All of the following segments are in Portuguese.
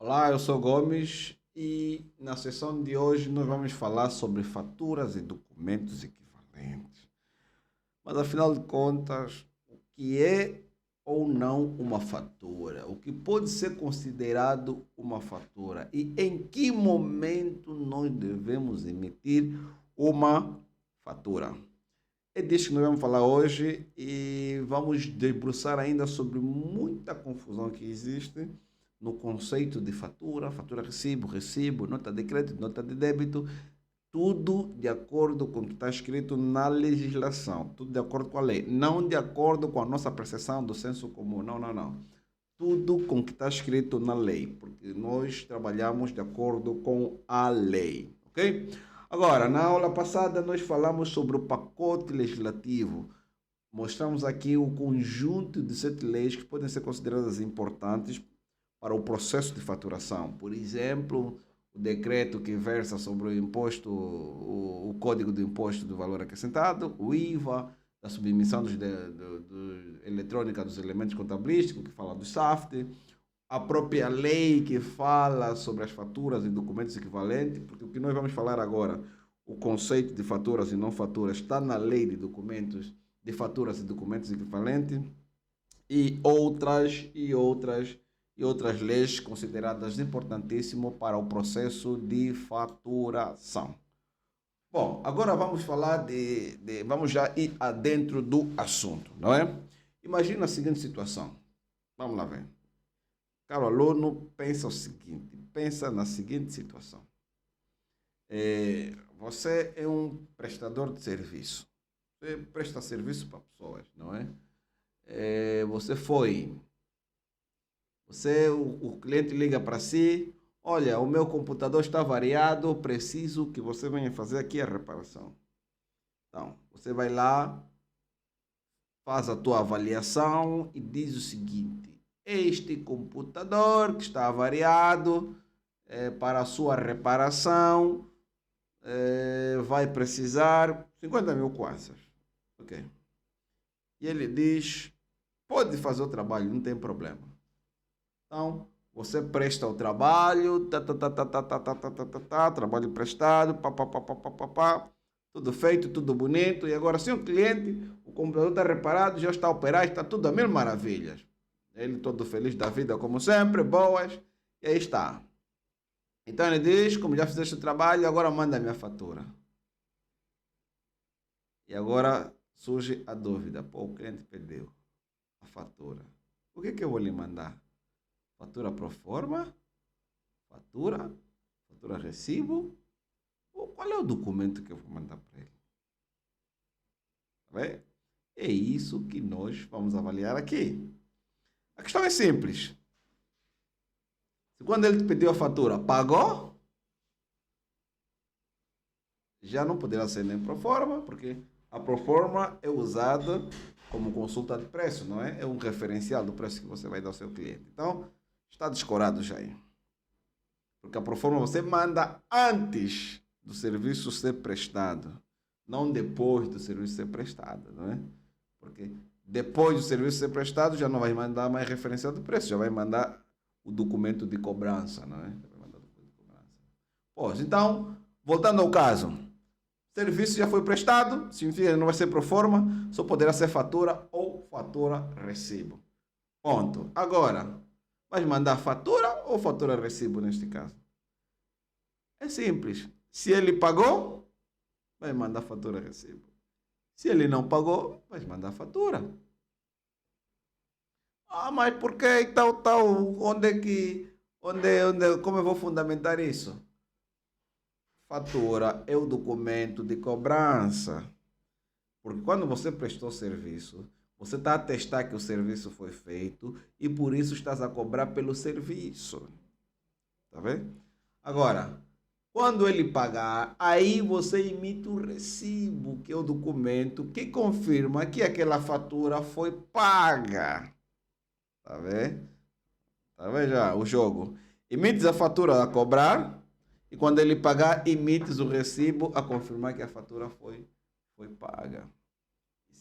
Olá, eu sou Gomes e na sessão de hoje nós vamos falar sobre faturas e documentos equivalentes. Mas afinal de contas, o que é ou não uma fatura? O que pode ser considerado uma fatura? E em que momento nós devemos emitir uma fatura? É disso que nós vamos falar hoje e vamos debruçar ainda sobre muita confusão que existe no conceito de fatura, fatura recibo, recibo, nota de crédito, nota de débito, tudo de acordo com o que está escrito na legislação, tudo de acordo com a lei, não de acordo com a nossa percepção do senso comum, não, não, não. Tudo com o que está escrito na lei, porque nós trabalhamos de acordo com a lei, ok? Agora, na aula passada nós falamos sobre o pacote legislativo. Mostramos aqui o conjunto de 7 leis que podem ser consideradas importantes para o processo de faturação. Por exemplo, o decreto que versa sobre o imposto, o Código do Imposto do Valor Acrescentado, o IVA, a submissão eletrônica dos elementos contabilísticos, que fala do SAFT, a própria lei que fala sobre as faturas e documentos equivalentes, porque o que nós vamos falar agora, o conceito de faturas e não faturas, está na lei de documentos, de faturas e documentos equivalentes, e outras leis consideradas importantíssimas para o processo de faturação. Bom, agora vamos falar vamos já ir adentro do assunto, não é? Imagina a seguinte situação. Vamos lá ver. Caro aluno, pensa o seguinte, pensa na seguinte situação. Você é um prestador de serviço. Você presta serviço para pessoas, não é? O cliente liga para si, olha, o meu computador está variado, preciso que você venha fazer aqui a reparação. Então, você vai lá, faz a tua avaliação e diz o seguinte: este computador que está avariado para a sua reparação vai precisar 50 mil kwanzas. Ok. E ele diz, pode fazer o trabalho, não tem problema. Então, você presta o trabalho, trabalho prestado, tudo feito, tudo bonito. E agora, sem o cliente, o computador está reparado, já está operado, está tudo a mil maravilhas. Ele todo feliz da vida, como sempre, boas. E aí está. Então ele diz, como já fizeste o trabalho, agora manda a minha fatura. E agora surge a dúvida. Pô, o cliente pediu a fatura. O que eu vou lhe mandar? Fatura pro forma? Fatura? Fatura recibo? Ou qual é o documento que eu vou mandar para ele? Tá bem? É isso que nós vamos avaliar aqui. A questão é simples. Se quando ele te pediu a fatura, pagou, já não poderá ser nem pro forma, porque a proforma é usada como consulta de preço, não é? É um referencial do preço que você vai dar ao seu cliente. Então, está descorado já aí. Porque a proforma você manda antes do serviço ser prestado, não depois do serviço ser prestado, não é? Porque depois do serviço ser prestado, já não vai mandar mais referencial de preço, já vai mandar o documento de cobrança, não é? Vai mandar o documento de cobrança. Pois, então, voltando ao caso, o serviço já foi prestado, significa que não vai ser pro forma, só poderá ser fatura ou fatura recibo. Ponto. Agora, vai mandar fatura ou fatura recibo neste caso? É simples. Se ele pagou, vai mandar fatura recibo. Se ele não pagou, vai mandar fatura. Ah, mas por que tal? Onde é que. Como eu vou fundamentar isso? Fatura é o documento de cobrança. Porque quando você prestou serviço, você está a atestar que o serviço foi feito e por isso estás a cobrar pelo serviço. Tá vendo? Agora, quando ele pagar, aí você emite o recibo, que é o documento que confirma que aquela fatura foi paga. Tá vendo? Tá vendo já o jogo? Emites a fatura a cobrar e quando ele pagar, emites o recibo a confirmar que a fatura foi paga.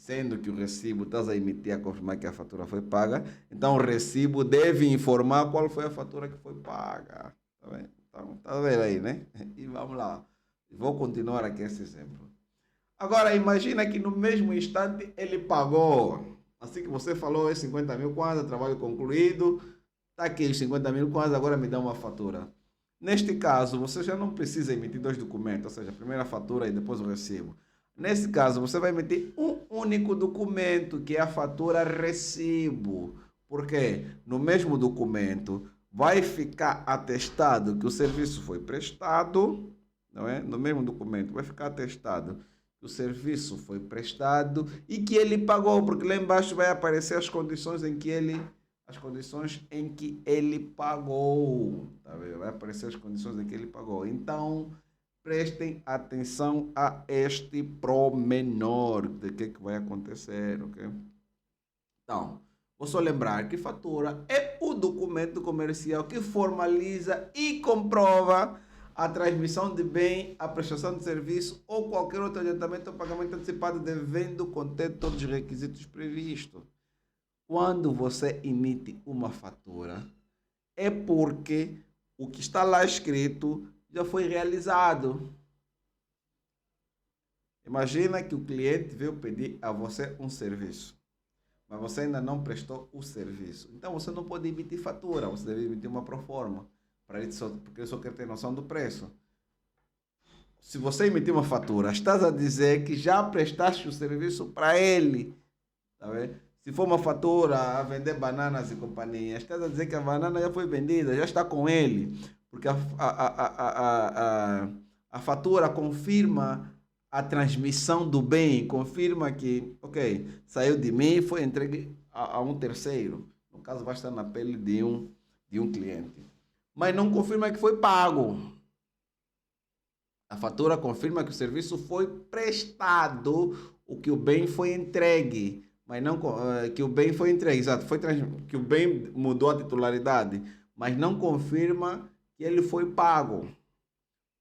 sendo que o recibo estás a emitir a confirmar que a fatura foi paga, então o recibo deve informar qual foi a fatura que foi paga. Tá bem? Então, tá vendo aí, né? E vamos lá. Vou continuar aqui esse exemplo. Agora, imagina que no mesmo instante ele pagou. Assim que você falou, é 50 mil kwanza, trabalho concluído. Está aqui os 50 mil kwanza, agora me dá uma fatura. Neste caso, você já não precisa emitir dois documentos, ou seja, a primeira fatura e depois o recibo. Nesse caso, você vai emitir um único documento, que é a fatura recibo. Porque no mesmo documento vai ficar atestado que o serviço foi prestado, não é? No mesmo documento vai ficar atestado que o serviço foi prestado e que ele pagou, porque lá embaixo vai aparecer as condições em que ele pagou, tá vendo? Vai aparecer as condições em que ele pagou. Então, prestem atenção a este promenor de que vai acontecer, ok? Então, vou só lembrar que fatura é o documento comercial que formaliza e comprova a transmissão de bem, a prestação de serviço ou qualquer outro adiantamento ou pagamento antecipado devendo conter todos os requisitos previstos. Quando você emite uma fatura, é porque o que está lá escrito já foi realizado. Imagina que o cliente veio pedir a você um serviço, mas você ainda não prestou o serviço. Então você não pode emitir fatura, você deve emitir uma proforma, porque ele só quer ter noção do preço. Se você emitir uma fatura, estás a dizer que já prestaste o serviço para ele. Tá vendo? Se for uma fatura a vender bananas e companhia, estás a dizer que a banana já foi vendida, já está com ele. Porque a fatura confirma a transmissão do bem, confirma que, ok, saiu de mim e foi entregue a um terceiro. No caso, vai estar na pele de um cliente. Mas não confirma que foi pago. A fatura confirma que o serviço foi prestado, o que o bem foi entregue. Mas não que o bem foi entregue, exato, que o bem mudou a titularidade, mas não confirma que ele foi pago.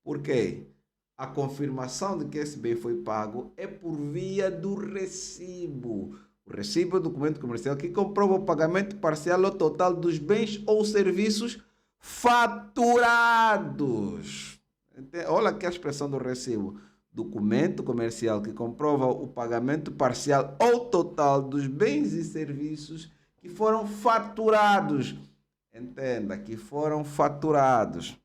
Por quê? A confirmação de que esse bem foi pago é por via do recibo. O recibo é o documento comercial que comprova o pagamento parcial ou total dos bens ou serviços faturados. Olha aqui a expressão do recibo. Documento comercial que comprova o pagamento parcial ou total dos bens e serviços que foram faturados. Entenda, que foram faturados.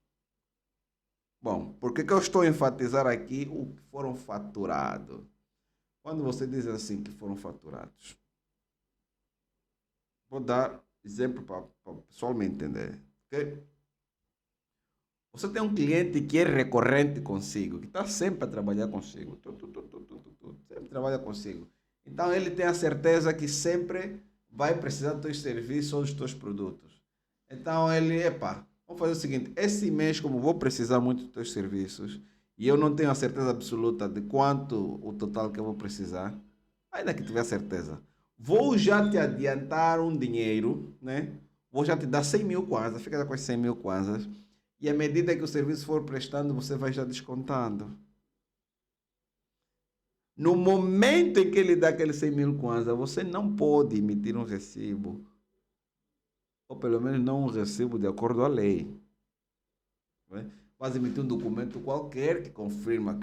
Bom, por que eu estou a enfatizar aqui o que foram faturados? Quando você diz assim que foram faturados, vou dar exemplo para o pessoal me entender. Okay? Você tem um cliente que é recorrente consigo, que está sempre a trabalhar consigo. Sempre trabalha consigo. Então ele tem a certeza que sempre vai precisar dos teus serviços ou dos teus produtos. Então ele, vamos fazer o seguinte, esse mês, como vou precisar muito dos teus serviços, e eu não tenho a certeza absoluta de quanto o total que eu vou precisar, ainda que tiver certeza, vou já te adiantar um dinheiro, né? Vou já te dar 100 mil kwanzas, fica com as 100 mil kwanzas, e à medida que o serviço for prestando, você vai já descontando. No momento em que ele dá aqueles 100 mil kwanzas, você não pode emitir um recibo, ou pelo menos não um recibo de acordo à lei. Vai emitir um documento qualquer que confirma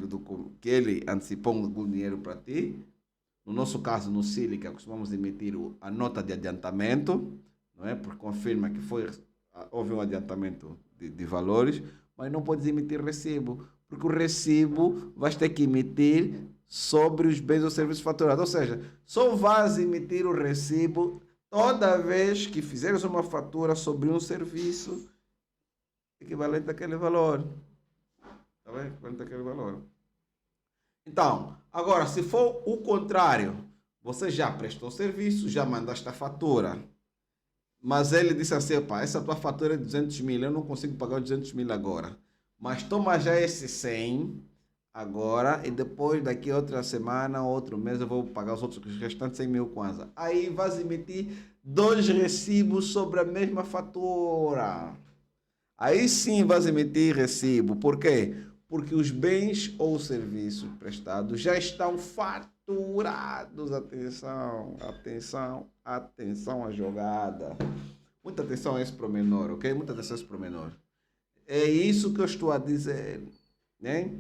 que ele antecipou algum dinheiro para ti. No nosso caso, no Sílica, costumamos emitir a nota de adiantamento, não é? Porque confirma que houve um adiantamento de valores, mas não podes emitir recibo, porque o recibo vais ter que emitir sobre os bens ou serviços faturados. Ou seja, só vais emitir o recibo toda vez que fizeres uma fatura sobre um serviço equivalente àquele valor. Está bem? Equivalente àquele valor. Então, agora, se for o contrário, você já prestou serviço, já mandaste a fatura, mas ele disse assim, essa tua fatura é 200 mil, eu não consigo pagar os 200 mil agora, mas toma já esse 100 agora e depois daqui outra semana, outro mês eu vou pagar os restantes 100 mil kwanza. Aí vais emitir 2 recibos sobre a mesma fatura. Aí sim vais emitir recibo. Por quê? Porque os bens ou serviços prestados já estão faturados. Atenção, atenção, atenção à jogada. Muita atenção a esse promenor, ok? Muita atenção a esse promenor. É isso que eu estou a dizer, né?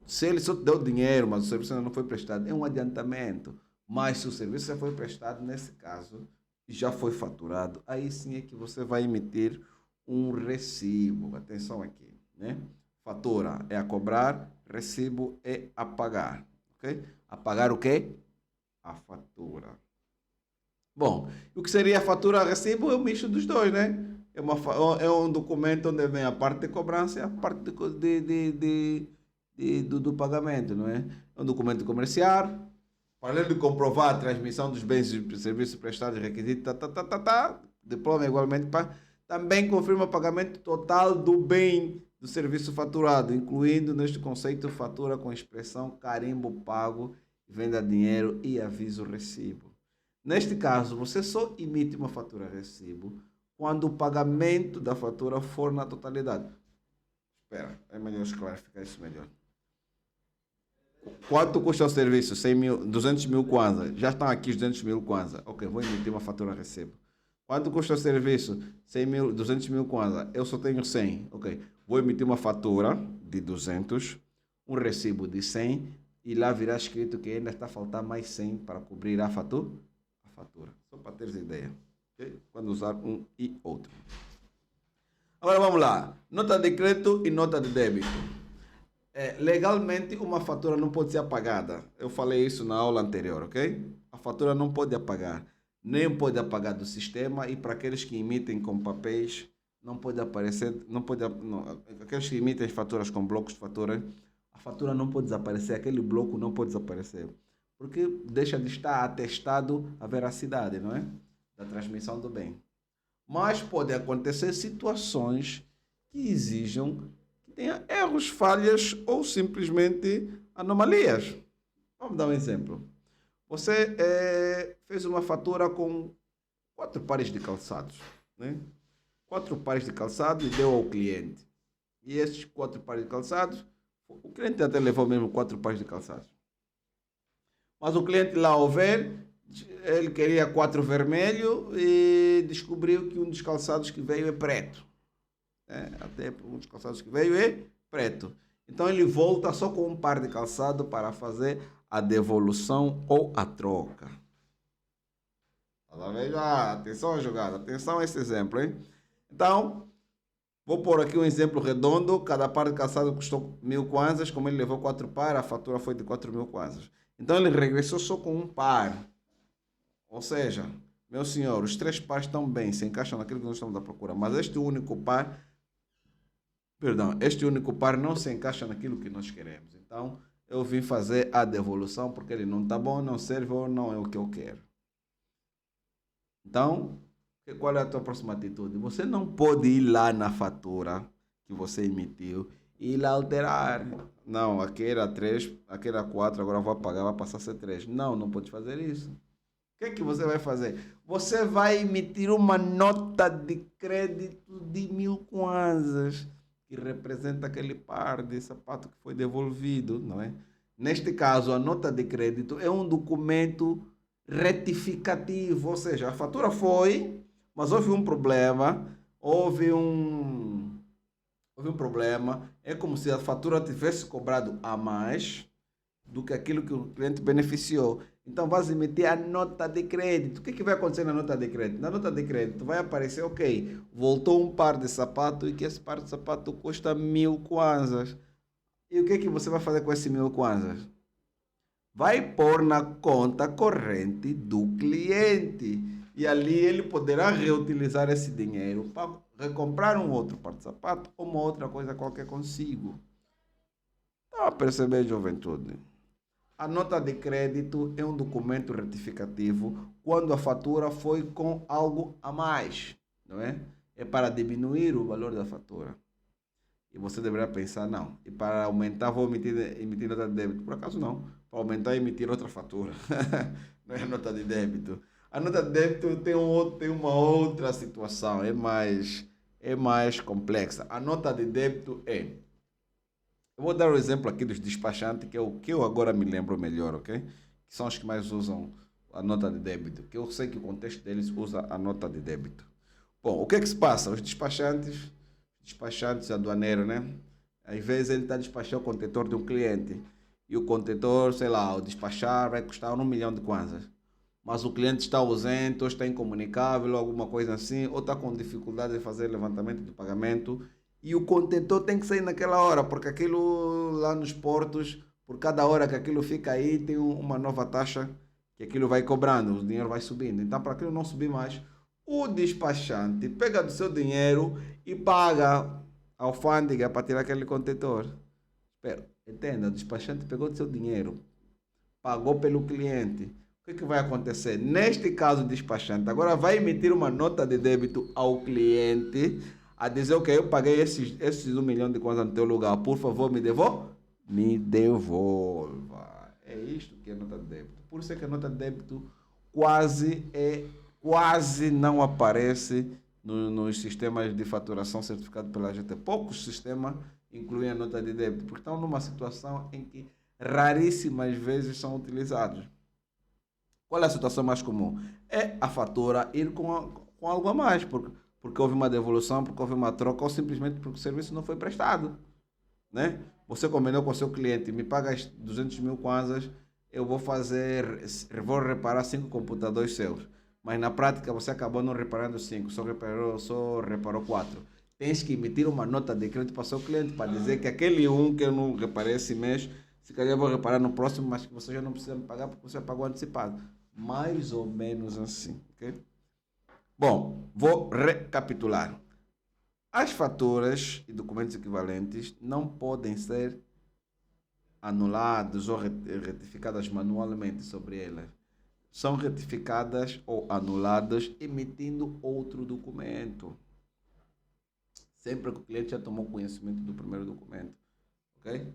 Se ele só te deu dinheiro, mas o serviço ainda não foi prestado, é um adiantamento. Mas se o serviço já foi prestado, nesse caso, já foi faturado, aí sim é que você vai emitir um recibo. Atenção aqui, né? Fatura é a cobrar, recibo é a pagar, ok? A pagar o quê? A fatura. Bom, o que seria a fatura a recibo é o misto dos dois, né? É um documento onde vem a parte de cobrança e a parte do pagamento, não é? É um documento comercial, para além de comprovar a transmissão dos bens e serviços prestados, requisitos, diploma igualmente, também confirma o pagamento total do bem do serviço faturado, incluindo neste conceito fatura com expressão carimbo pago, venda dinheiro e aviso recibo. Neste caso, você só emite uma fatura recibo quando o pagamento da fatura for na totalidade. Espera, é melhor clarificar isso melhor. Quanto custa o serviço? 100 mil, 200 mil kwanza. Já estão aqui os 200 mil kwanza. Ok, vou emitir uma fatura recibo. Quanto custa o serviço? 100 mil, 200 mil kwanza. Eu só tenho 100. Ok, vou emitir uma fatura de 200, um recibo de 100 e lá virá escrito que ainda está a faltar mais 100 para cobrir a fatura. Só para teres ideia. Okay? Quando usar um e outro. Agora vamos lá. Nota de crédito e nota de débito. Legalmente, uma fatura não pode ser apagada. Eu falei isso na aula anterior, ok? A fatura não pode apagar. Nem pode apagar do sistema e para aqueles que emitem com papéis, não pode aparecer, aqueles que emitem faturas com blocos de fatura, a fatura não pode desaparecer, aquele bloco não pode desaparecer. Porque deixa de estar atestado a veracidade, não é? Da transmissão do bem. Mas pode acontecer situações que exijam que tenha erros, falhas ou simplesmente anomalias. Vamos dar um exemplo. Você fez uma fatura com 4 pares de calçados, né? 4 pares de calçados e deu ao cliente. E esses 4 pares de calçados, o cliente até levou mesmo 4 pares de calçados. Mas o cliente lá ao ver, ele queria 4 vermelho e descobriu que um dos calçados que veio é preto. Até um dos calçados que veio é preto. Então ele volta só com um par de calçado para fazer a devolução ou a troca. Atenção à jogada, atenção a esse exemplo, hein? Então, vou pôr aqui um exemplo redondo. Cada par de calçado custou 1.000 kwanzas. Como ele levou 4 pares, a fatura foi de 4.000 kwanzas. Então ele regressou só com um par. Ou seja, meu senhor, os 3 pares estão bem, se encaixam naquilo que nós estamos à procura. Mas este único par não se encaixa naquilo que nós queremos. Então eu vim fazer a devolução porque ele não está bom, não serve ou não é o que eu quero. Então, qual é a tua próxima atitude? Você não pode ir lá na fatura que você emitiu e ir lá alterar. Não, aqui era 3, aqui era 4, agora vou apagar, vai passar a ser 3. Não, não pode fazer isso. O que você vai fazer? Você vai emitir uma nota de crédito de 1.000 kwanzas, que representa aquele par de sapato que foi devolvido, não é? Neste caso, a nota de crédito é um documento retificativo, ou seja, a fatura foi, mas houve um problema, houve um problema, é como se a fatura tivesse cobrado a mais do que aquilo que o cliente beneficiou. Então, vai emitir a nota de crédito. O que vai acontecer na nota de crédito? Na nota de crédito vai aparecer, ok, voltou um par de sapato e que esse par de sapato custa 1.000 kwanzas. E o que você vai fazer com esse 1.000 kwanzas? Vai pôr na conta corrente do cliente. E ali ele poderá reutilizar esse dinheiro para recomprar um outro par de sapato ou uma outra coisa qualquer consigo. Está a perceber, juventude? A nota de crédito é um documento retificativo quando a fatura foi com algo a mais, não é? É para diminuir o valor da fatura. E você deverá pensar, não, e para aumentar vou emitir nota de débito. Por acaso não, para aumentar emitir outra fatura. Não é a nota de débito. A nota de débito tem uma outra situação, é mais complexa. A nota de débito é Eu vou dar o exemplo aqui dos despachantes, que é o que eu agora me lembro melhor, ok? Que são os que mais usam a nota de débito, que eu sei que o contexto deles usa a nota de débito. Bom, o que é que se passa? Os despachantes aduaneiros, né? Às vezes ele está a despachar o contentor de um cliente e o contentor, sei lá, o despachar vai custar 1 milhão de kwanzas. Mas o cliente está ausente, ou está incomunicável, ou alguma coisa assim, ou está com dificuldade de fazer levantamento de pagamento e o contentor tem que sair naquela hora, porque aquilo lá nos portos, por cada hora que aquilo fica aí, tem uma nova taxa que aquilo vai cobrando, o dinheiro vai subindo. Então, para aquilo não subir mais, o despachante pega do seu dinheiro e paga a alfândega para tirar aquele contentor. Espera, entenda, o despachante pegou do seu dinheiro, pagou pelo cliente. O que, que vai acontecer? Neste caso, o despachante agora vai emitir uma nota de débito ao cliente a dizer, ok, eu paguei esses 1 milhão de kwanza no teu lugar, por favor, me devolva. Me devolva. É isto que é nota de débito. Por isso é que a nota de débito quase não aparece nos sistemas de faturação certificado pela AGT. Poucos sistemas incluem a nota de débito, porque estão numa situação em que raríssimas vezes são utilizados. Qual é a situação mais comum? É a fatura ir com algo a mais, porque houve uma devolução, porque houve uma troca, ou simplesmente porque o serviço não foi prestado, né? Você combinou com o seu cliente, me paga as 200 mil kwanzas, eu vou reparar 5 computadores seus. Mas na prática você acabou não reparando 5, só reparou 4. Tens que emitir uma nota de crédito para o seu cliente para dizer que aquele que eu não reparei esse mês, se calhar eu vou reparar no próximo, mas que você já não precisa me pagar porque você pagou antecipado. Mais ou menos assim, ok? Bom, vou recapitular. As faturas e documentos equivalentes não podem ser anulados ou retificadas manualmente sobre elas. São retificadas ou anuladas emitindo outro documento. Sempre que o cliente já tomou conhecimento do primeiro documento. Ok?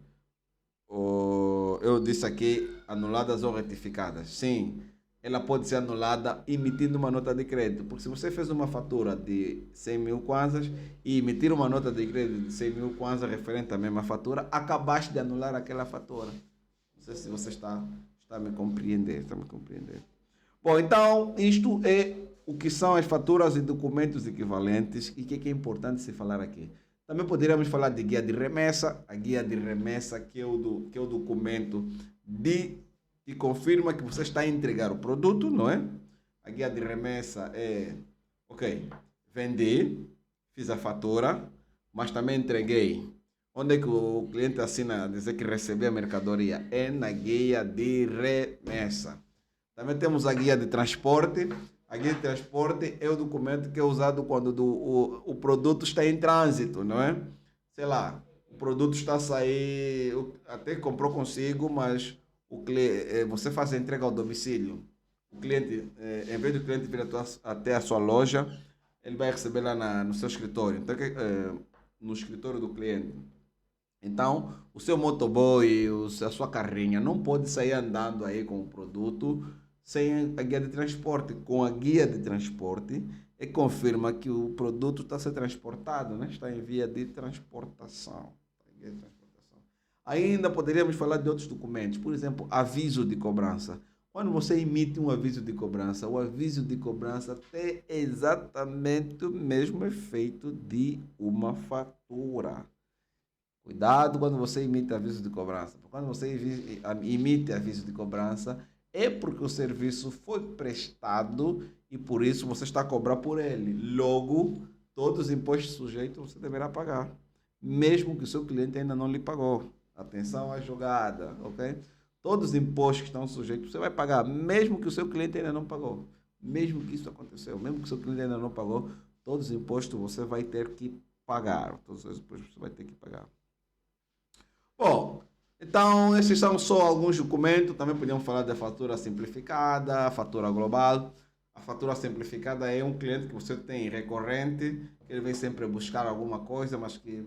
Eu disse aqui anuladas ou retificadas. Sim, ela pode ser anulada emitindo uma nota de crédito. Porque se você fez uma fatura de 100 mil kwanzas e emitir uma nota de crédito de 100 mil kwanzas referente à mesma fatura, acabaste de anular aquela fatura. Não sei se você está a me compreender. Está a me compreender. Bom, então isto é o que são as faturas e documentos equivalentes e o que é importante se falar aqui. Também poderíamos falar de guia de remessa, a guia de remessa que é o documento que confirma que você está a entregar o produto, não é? A guia de remessa é, ok, vendi, fiz a fatura, mas também entreguei. Onde é que o cliente assina a dizer que recebeu a mercadoria? É na guia de remessa. Também temos a guia de transporte. A guia de transporte é o documento que é usado quando o produto está em trânsito, não é? Sei lá, o produto está a sair, até comprou consigo, mas você faz a entrega ao domicílio. O cliente, em vez do cliente vir até a sua loja, ele vai receber lá no seu escritório, então, no escritório do cliente. Então, o seu motoboy, a sua carrinha não pode sair andando aí com o produto sem a guia de transporte. Com a guia de transporte, confirma que o produto está a ser transportado, né? Está em via de transportação. Ainda poderíamos falar de outros documentos, por exemplo, aviso de cobrança. Quando você emite um aviso de cobrança, o aviso de cobrança tem exatamente o mesmo efeito de uma fatura. Cuidado quando você emite aviso de cobrança. Quando você emite aviso de cobrança, é porque o serviço foi prestado e por isso você está a cobrar por ele. Logo, todos os impostos sujeitos você deverá pagar, mesmo que o seu cliente ainda não lhe pagou. Atenção à jogada, ok? Todos os impostos que estão sujeitos você vai pagar, mesmo que o seu cliente ainda não pagou. Mesmo que isso aconteceu, mesmo que o seu cliente ainda não pagou, todos os impostos você vai ter que pagar. Todos os impostos você vai ter que pagar. Bom, então esses são só alguns documentos. Também podemos falar da fatura simplificada, a fatura global. A fatura simplificada é um cliente que você tem recorrente, que ele vem sempre buscar alguma coisa, mas que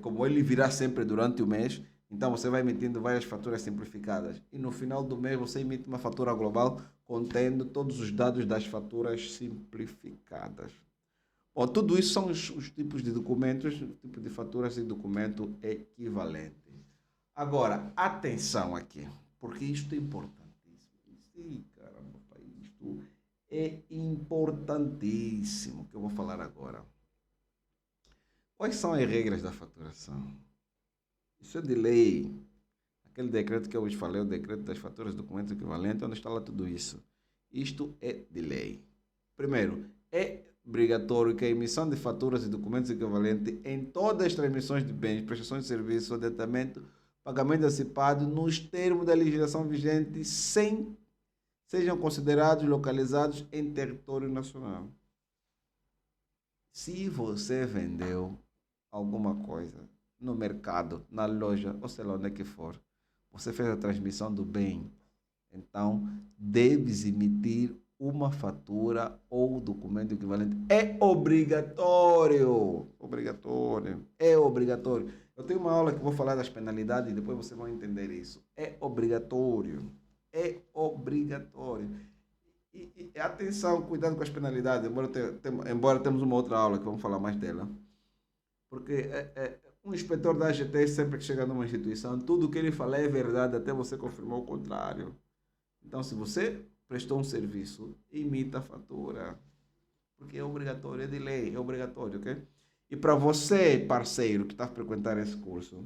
como ele virá sempre durante o mês, então você vai emitindo várias faturas simplificadas. E no final do mês você emite uma fatura global contendo todos os dados das faturas simplificadas. Bom, tudo isso são os tipos de documentos, tipo de faturas e documento equivalente. Agora, atenção aqui, porque isto é importantíssimo. Sim, caramba, pai, isto é importantíssimo que eu vou falar agora. Quais são as regras da faturação? Isso é de lei. Aquele decreto que eu vos falei, o decreto das faturas, documentos equivalentes, onde está lá tudo isso. Isto é de lei. Primeiro, é obrigatório que a emissão de faturas e documentos equivalentes em todas as transmissões de bens, prestações de serviços, adiantamento, pagamento antecipado, nos termos da legislação vigente, sem sejam considerados localizados em território nacional. Se você vendeu alguma coisa no mercado, na loja, ou sei lá onde é que for, você fez a transmissão do bem, então deves emitir uma fatura ou documento equivalente. É obrigatório. Obrigatório. É obrigatório. Eu tenho uma aula que vou falar das penalidades e depois vocês vão entender isso. É obrigatório. É obrigatório. E atenção, cuidado com as penalidades, embora temos uma outra aula que vamos falar mais dela. Porque um inspetor da AGT, sempre que chega numa instituição, tudo o que ele fala é verdade até você confirmar o contrário. Então, se você prestou um serviço, emita a fatura. Porque é obrigatório, é de lei, é obrigatório, ok? E para você, parceiro, que está a frequentar esse curso,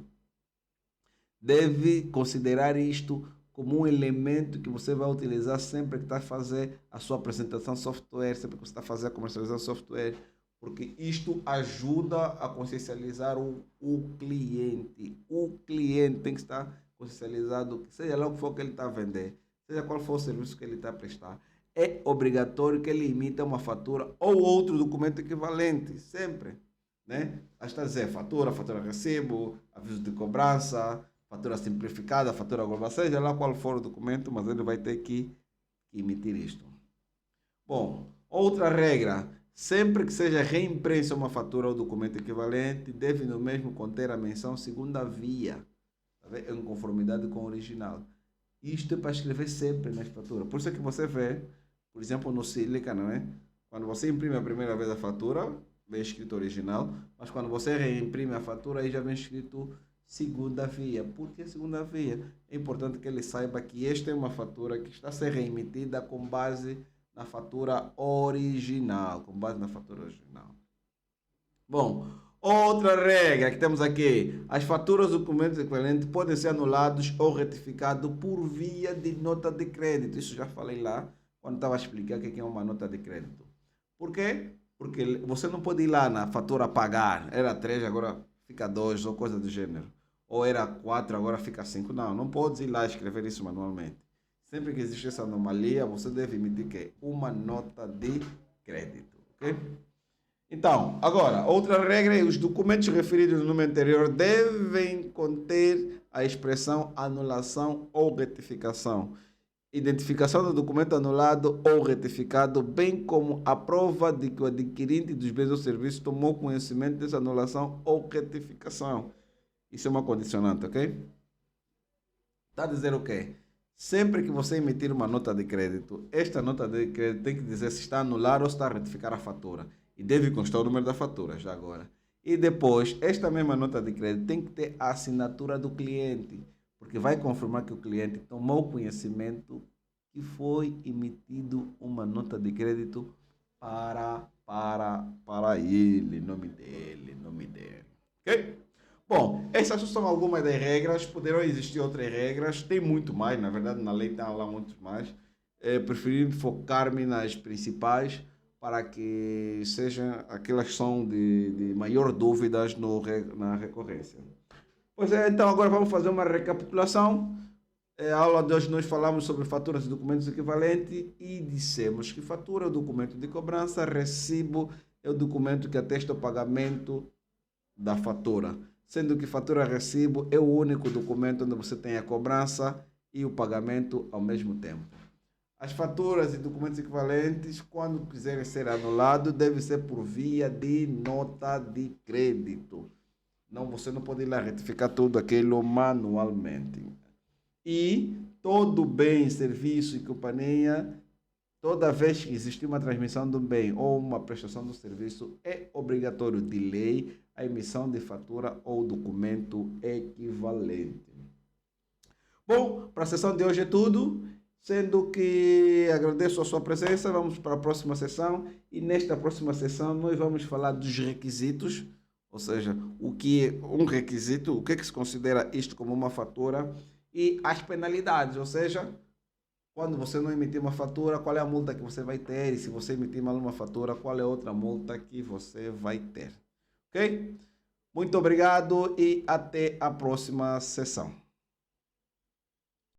deve considerar isto como um elemento que você vai utilizar sempre que está a fazer a sua apresentação de software, sempre que você está a fazer a comercialização de software, porque isto ajuda a consciencializar o cliente. O cliente tem que estar consciencializado, seja lá o que for que ele está a vender, seja qual for o serviço que ele está a prestar. É obrigatório que ele emita uma fatura ou outro documento equivalente, sempre. Né? Está a dizer fatura, fatura recibo, aviso de cobrança, fatura simplificada, fatura global, seja lá qual for o documento, mas ele vai ter que emitir isto. Bom, outra regra, sempre que seja reimpressa uma fatura ou documento equivalente, deve no mesmo conter a menção segunda via, tá, em conformidade com o original. Isto é para escrever sempre nas faturas. Por isso é que você vê, por exemplo, no Silica, não é? Quando você imprime a primeira vez a fatura, vem escrito original, mas quando você reimprime a fatura, aí já vem escrito segunda via. Por que segunda via? É importante que ele saiba que esta é uma fatura que está a ser reemitida com base na fatura original. Com base na fatura original. Bom, outra regra que temos aqui. As faturas ou documentos equivalentes podem ser anulados ou retificados por via de nota de crédito. Isso já falei lá quando estava a explicar o que é uma nota de crédito. Por quê? Porque você não pode ir lá na fatura pagar. Era 3, agora fica 2 ou coisa do gênero. Ou era 4, agora fica 5. Não, não pode ir lá escrever isso manualmente. Sempre que existe essa anomalia, você deve emitir que uma nota de crédito. Ok? Então, agora, outra regra é os documentos referidos no nome anterior devem conter a expressão anulação ou retificação. Identificação do documento anulado ou retificado, bem como a prova de que o adquirente dos bens ou serviços tomou conhecimento dessa anulação ou retificação. Isso é uma condicionante, ok? Está a dizer o quê? Sempre que você emitir uma nota de crédito, esta nota de crédito tem que dizer se está a anular ou se está a retificar a fatura. E deve constar o número da fatura, já agora. E depois, esta mesma nota de crédito tem que ter a assinatura do cliente, porque vai confirmar que o cliente tomou conhecimento que foi emitido uma nota de crédito para ele, nome dele, nome dele. Ok? Bom, essas são algumas das regras, poderão existir outras regras, tem muito mais, na verdade na lei está lá muito mais. Preferi focar-me nas principais para que sejam aquelas que são de maior dúvidas na recorrência. Pois é, então agora vamos fazer uma recapitulação. A aula de hoje nós falamos sobre faturas e documentos equivalentes e dissemos que fatura é o documento de cobrança, recibo é o documento que atesta o pagamento da fatura. Sendo que fatura e recibo é o único documento onde você tem a cobrança e o pagamento ao mesmo tempo. As faturas e documentos equivalentes, quando quiserem ser anulados, devem ser por via de nota de crédito. Não, você não pode ir lá retificar tudo aquilo manualmente. E todo bem, serviço e companhia, toda vez que existe uma transmissão de um bem ou uma prestação do serviço, é obrigatório de lei a emissão de fatura ou documento equivalente. Bom, para a sessão de hoje é tudo, sendo que agradeço a sua presença, vamos para a próxima sessão e nesta próxima sessão nós vamos falar dos requisitos, ou seja, o que é um requisito, o que é que se considera isto como uma fatura e as penalidades, ou seja, quando você não emitir uma fatura, qual é a multa que você vai ter? E se você emitir mal uma fatura, qual é outra multa que você vai ter? Ok? Muito obrigado e até a próxima sessão.